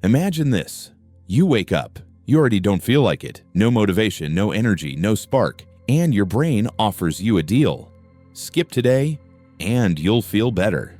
Imagine this. You wake up. You already don't feel like it. No motivation, no energy, no spark. And your brain offers you a deal. Skip today, and you'll feel better.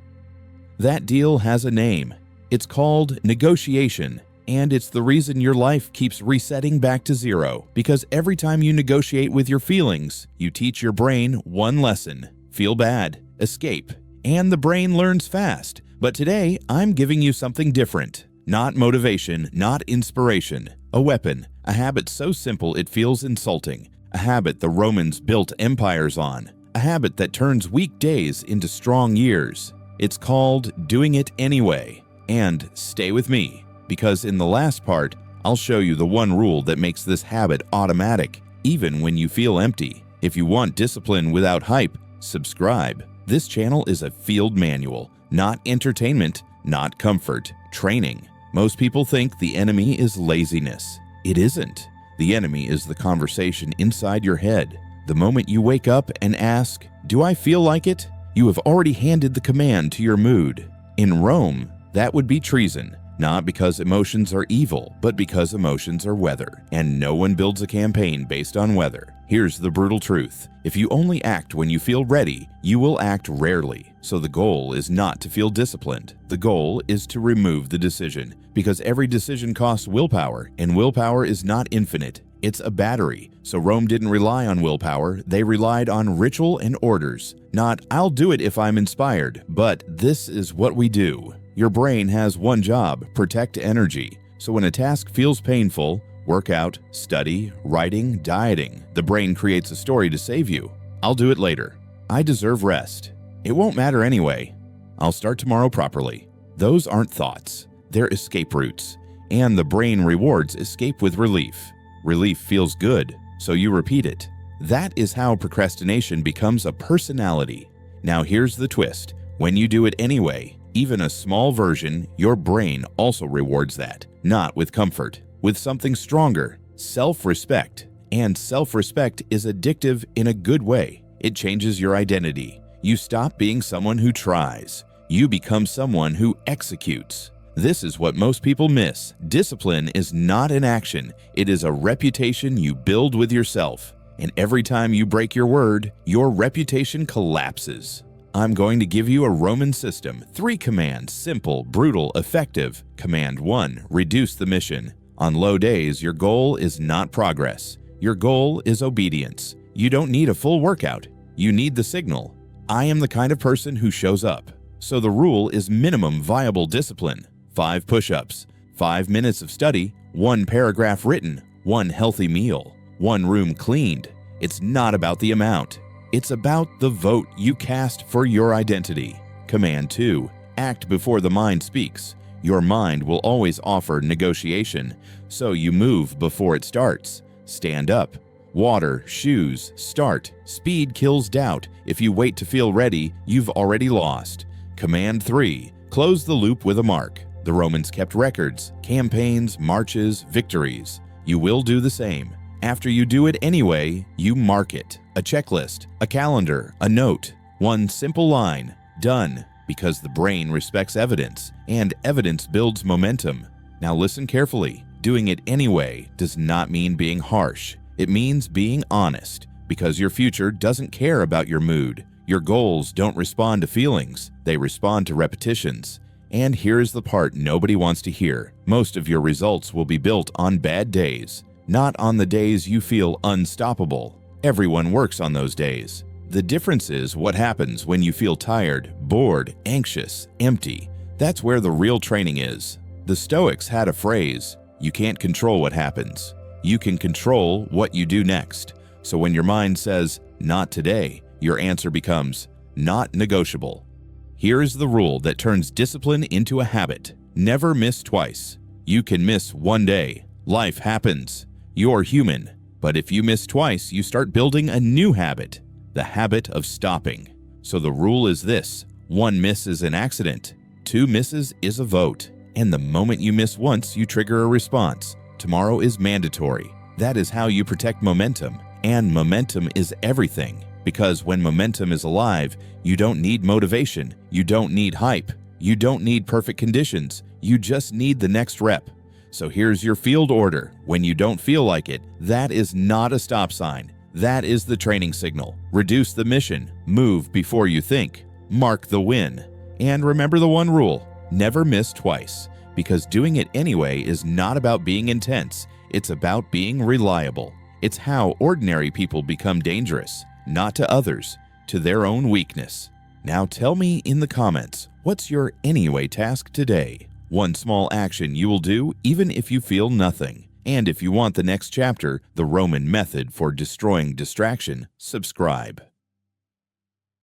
That deal has a name. It's called negotiation. And it's the reason your life keeps resetting back to zero, because every time you negotiate with your feelings, you teach your brain one lesson: feel bad, escape, and the brain learns fast. But today, I'm giving you something different. Not motivation, not inspiration. A weapon, a habit so simple it feels insulting. A habit the Romans built empires on. A habit that turns weak days into strong years. It's called doing it anyway. And stay with me, because in the last part, I'll show you the one rule that makes this habit automatic, even when you feel empty. If you want discipline without hype, subscribe. This channel is a field manual, not entertainment, not comfort, training. Most people think the enemy is laziness. It isn't. The enemy is the conversation inside your head. The moment you wake up and ask, "Do I feel like it?" you have already handed the command to your mood. In Rome, that would be treason. Not because emotions are evil, but because emotions are weather, and no one builds a campaign based on weather. Here's the brutal truth. If you only act when you feel ready, you will act rarely. So the goal is not to feel disciplined. The goal is to remove the decision, because every decision costs willpower, and willpower is not infinite. It's a battery. So Rome didn't rely on willpower, they relied on ritual and orders. Not, "I'll do it if I'm inspired," but "this is what we do." Your brain has one job: protect energy. So when a task feels painful, workout, study, writing, dieting, the brain creates a story to save you. "I'll do it later." "I deserve rest." "It won't matter anyway." "I'll start tomorrow properly." Those aren't thoughts. They're escape routes. And the brain rewards escape with relief. Relief feels good, so you repeat it. That is how procrastination becomes a personality. Now here's the twist. When you do it anyway, even a small version, your brain also rewards that. Not with comfort, with something stronger: self-respect. And self-respect is addictive in a good way. It changes your identity. You stop being someone who tries. You become someone who executes. This is what most people miss. Discipline is not an action. It is a reputation you build with yourself. And every time you break your word, your reputation collapses. I'm going to give you a Roman system. 3 commands: simple, brutal, effective. Command 1, reduce the mission. On low days, your goal is not progress. Your goal is obedience. You don't need a full workout. You need the signal. I am the kind of person who shows up. So the rule is minimum viable discipline. 5 push-ups, 5 minutes of study, 1 paragraph written, 1 healthy meal, 1 room cleaned. It's not about the amount. It's about the vote you cast for your identity. Command 2, act before the mind speaks. Your mind will always offer negotiation, so you move before it starts. Stand up. Water, shoes, start. Speed kills doubt. If you wait to feel ready, you've already lost. Command 3, close the loop with a mark. The Romans kept records, campaigns, marches, victories. You will do the same. After you do it anyway, you mark it. A checklist, a calendar, a note. 1 simple line. Done. Because the brain respects evidence, and evidence builds momentum. Now listen carefully. Doing it anyway does not mean being harsh. It means being honest, because your future doesn't care about your mood. Your goals don't respond to feelings. They respond to repetitions. And here's the part nobody wants to hear. Most of your results will be built on bad days, not on the days you feel unstoppable. Everyone works on those days. The difference is what happens when you feel tired, bored, anxious, empty. That's where the real training is. The Stoics had a phrase: you can't control what happens. You can control what you do next. So when your mind says, "not today," your answer becomes, "not negotiable." Here is the rule that turns discipline into a habit. Never miss twice. You can miss one day. Life happens. You're human. But if you miss twice, you start building a new habit, the habit of stopping. So the rule is this: 1 miss is an accident, 2 misses is a vote. And the moment you miss once, you trigger a response. Tomorrow is mandatory. That is how you protect momentum. And momentum is everything. Because when momentum is alive, you don't need motivation, you don't need hype, You don't need perfect conditions. You just need the next rep. So here's your field order. When you don't feel like it, that is not a stop sign. That is the training signal. Reduce the mission. Move before you think. Mark the win. And remember the one rule: never miss twice. Because doing it anyway is not about being intense. It's about being reliable. It's how ordinary people become dangerous, not to others, to their own weakness. Now tell me in the comments, what's your anyway task today? One small action you will do even if you feel nothing. And if you want the next chapter, The Roman Method for Destroying Distraction, subscribe.